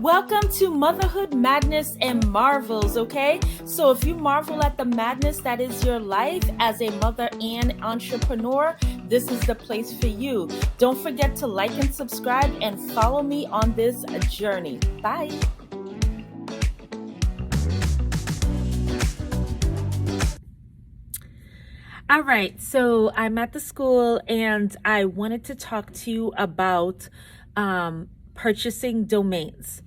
Welcome to Motherhood Madness and Marvels, okay? So if you marvel at the madness that is your life as a mother and entrepreneur, this is the place for you. Don't forget to like and subscribe and follow me on this journey. Bye. All right, so I'm at the school and I wanted to talk to you about purchasing domains.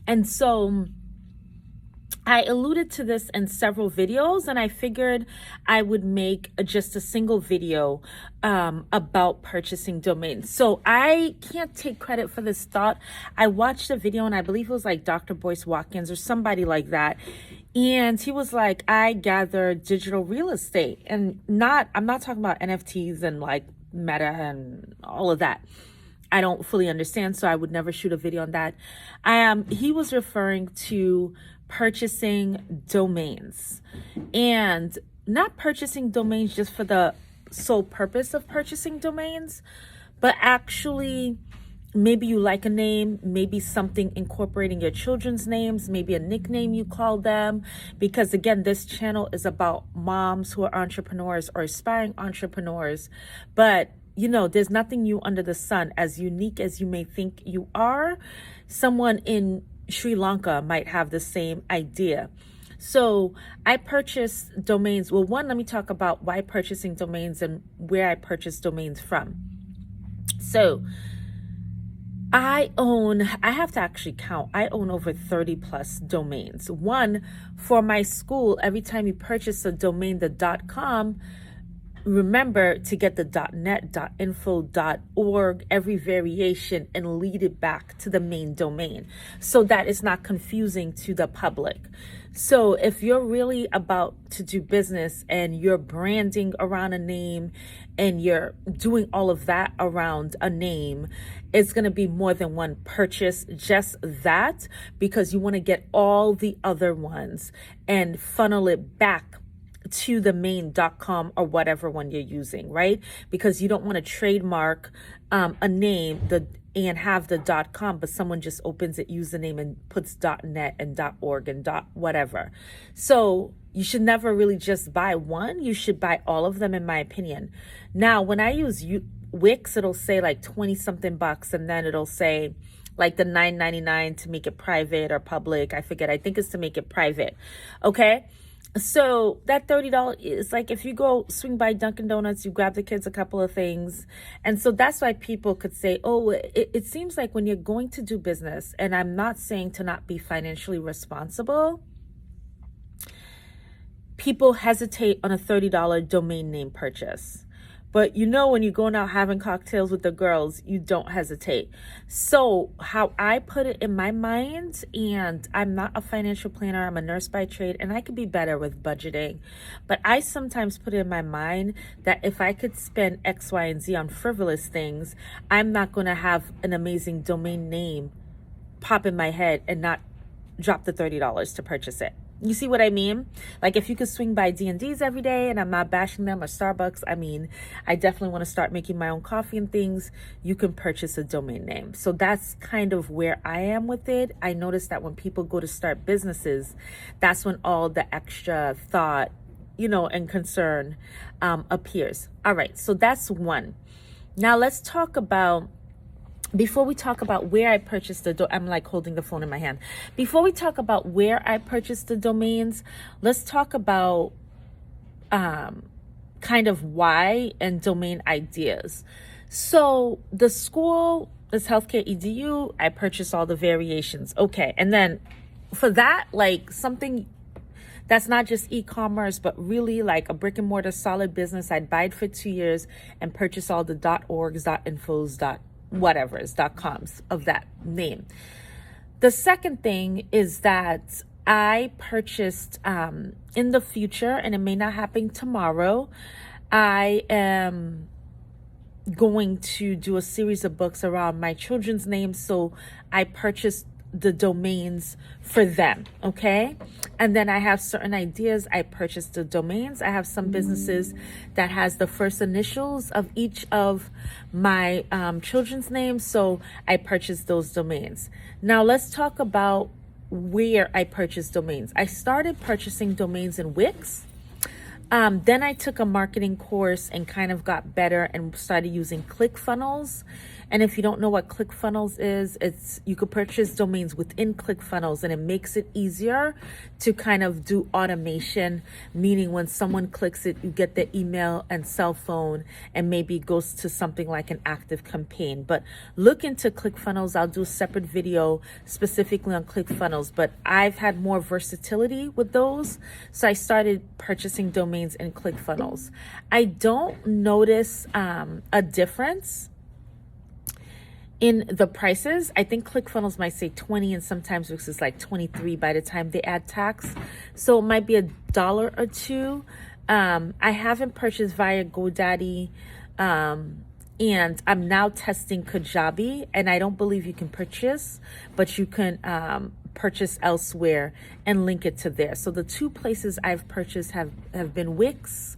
And so I alluded to this in several videos, and I figured I would make just a single video about purchasing domains. So I can't take credit for this thought. I watched a video, and I believe it was like Dr. Boyce Watkins or somebody like that. And he was like, I gather digital real estate, and I'm not talking about NFTs and like Meta and all of that. I don't fully understand, so I would never shoot a video on that. He was referring to purchasing domains, and not purchasing domains just for the sole purpose of purchasing domains, but actually maybe you like a name, maybe something incorporating your children's names, maybe a nickname you call them, because again, this channel is about moms who are entrepreneurs or aspiring entrepreneurs, but you know, there's nothing new under the sun. As unique as you may think you are, someone in Sri Lanka might have the same idea. So I purchase domains. Well, one, let me talk about why purchasing domains and where I purchase domains from. So I have to actually count. I own over 30 plus domains. One, for my school, every time you purchase a domain, the .com, remember to get the .net, .info, .org, every variation, and lead it back to the main domain so that it's not confusing to the public. So if you're really about to do business and you're branding around a name and you're doing all of that around a name, it's going to be more than one purchase, just that, because you want to get all the other ones and funnel it back to the main .com or whatever one you're using, right? Because you don't want to trademark a name and have the .com, but someone just opens it username and puts .net and .org and whatever. So you should never really just buy one. You should buy all of them, in my opinion. Now, when I use Wix, it'll say like 20 something bucks, and then it'll say like the $9.99 to make it private or public. I forget. I think it's to make it private. Okay. So that $30 is like if you go swing by Dunkin' Donuts, you grab the kids a couple of things. And so that's why people could say, oh, it seems like when you're going to do business, and I'm not saying to not be financially responsible, people hesitate on a $30 domain name purchase. But you know, when you're going out having cocktails with the girls, you don't hesitate. So how I put it in my mind, and I'm not a financial planner, I'm a nurse by trade, and I could be better with budgeting. But I sometimes put it in my mind that if I could spend X, Y, and Z on frivolous things, I'm not going to have an amazing domain name pop in my head and not drop the $30 to purchase it. You see what I mean? Like if you could swing by D&D's every day, and I'm not bashing them, or Starbucks, I mean, I definitely want to start making my own coffee and things, you can purchase a domain name. So that's kind of where I am with it. I noticed that when people go to start businesses, that's when all the extra thought, you know, and concern appears. All right, so that's one. Now let's talk about, before we talk about where I purchased I'm like holding the phone in my hand. Before we talk about where I purchased the domains, let's talk about kind of why and domain ideas. So the school is Healthcare EDU. I purchased all the variations. Okay. And then for that, like something that's not just e-commerce, but really like a brick and mortar solid business, I'd buy it for 2 years and purchase all the .orgs, .infos, whatever's .coms of that name. The second thing is that I purchased in the future, and it may not happen tomorrow, I am going to do a series of books around my children's names. So I purchased the domains for them, okay? And then I have certain ideas. I purchased the domains. I have some businesses that has the first initials of each of my children's names, so I purchased those domains. Now let's talk about where I purchased domains. I started purchasing domains in Wix. Then I took a marketing course and kind of got better and started using ClickFunnels. And if you don't know what ClickFunnels is, you could purchase domains within ClickFunnels, and it makes it easier to kind of do automation, meaning when someone clicks it, you get their email and cell phone, and maybe it goes to something like an active campaign. But look into ClickFunnels. I'll do a separate video specifically on ClickFunnels, but I've had more versatility with those. So I started purchasing domains in ClickFunnels. I don't notice a difference in the prices. I think ClickFunnels might say 20 and sometimes Wix is like 23 by the time they add tax. So it might be $1 or $2. I haven't purchased via GoDaddy, and I'm now testing Kajabi, and I don't believe you can purchase, but you can purchase elsewhere and link it to there. So the two places I've purchased have been Wix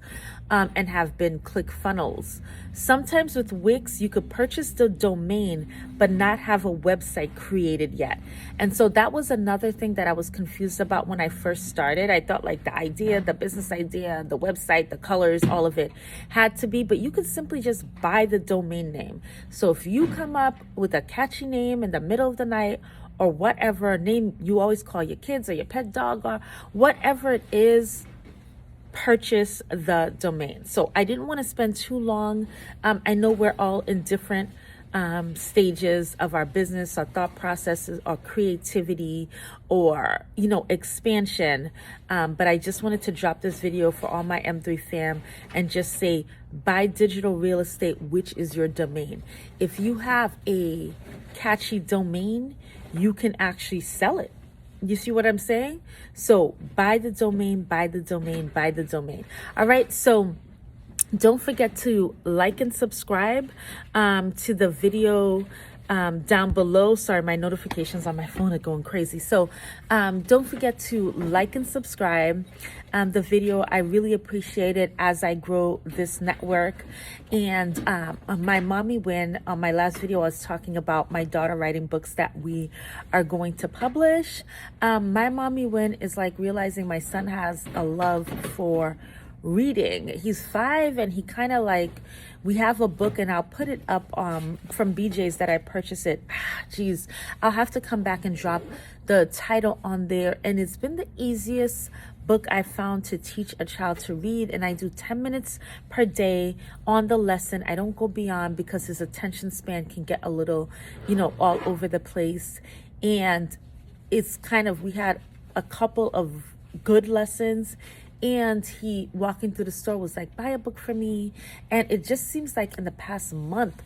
and have been ClickFunnels. Sometimes with Wix, you could purchase the domain but not have a website created yet. And so that was another thing that I was confused about when I first started. I thought like the idea, the business idea, the website, the colors, all of it had to be, but you could simply just buy the domain name. So if you come up with a catchy name in the middle of the night, or whatever name you always call your kids or your pet dog or whatever it is, purchase the domain. So I didn't want to spend too long. I know we're all in different stages of our business, our thought processes, our creativity, or expansion. But I just wanted to drop this video for all my M3 fam and just say, buy digital real estate, which is your domain. If you have a catchy domain, you can actually sell it. You see what I'm saying? So buy the domain, buy the domain, buy the domain. All right. So don't forget to like and subscribe to the video down below. Sorry, my notifications on my phone are going crazy. So don't forget to like and subscribe the video. I really appreciate it as I grow this network. And my mommy win, on my last video, I was talking about my daughter writing books that we are going to publish. My mommy win is like realizing my son has a love for reading. He's 5 and he kind of like, we have a book, and I'll put it up from BJ's that I purchased it. Geez, I'll have to come back and drop the title on there. And it's been the easiest book I found to teach a child to read, and I do 10 minutes per day on the lesson. I don't go beyond because his attention span can get a little, all over the place. And it's kind of, we had a couple of good lessons, and he walking through the store was like, buy a book for me. And it just seems like in the past month,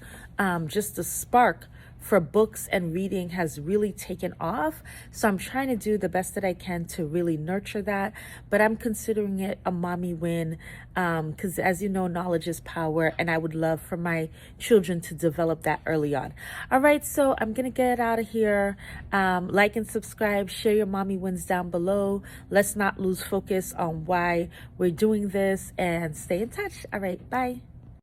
just the spark for books and reading has really taken off. So I'm trying to do the best that I can to really nurture that. But I'm considering it a mommy win because, as you know, knowledge is power. And I would love for my children to develop that early on. All right, so I'm going to get out of here. Like and subscribe. Share your mommy wins down below. Let's not lose focus on why we're doing this, and stay in touch. All right, bye.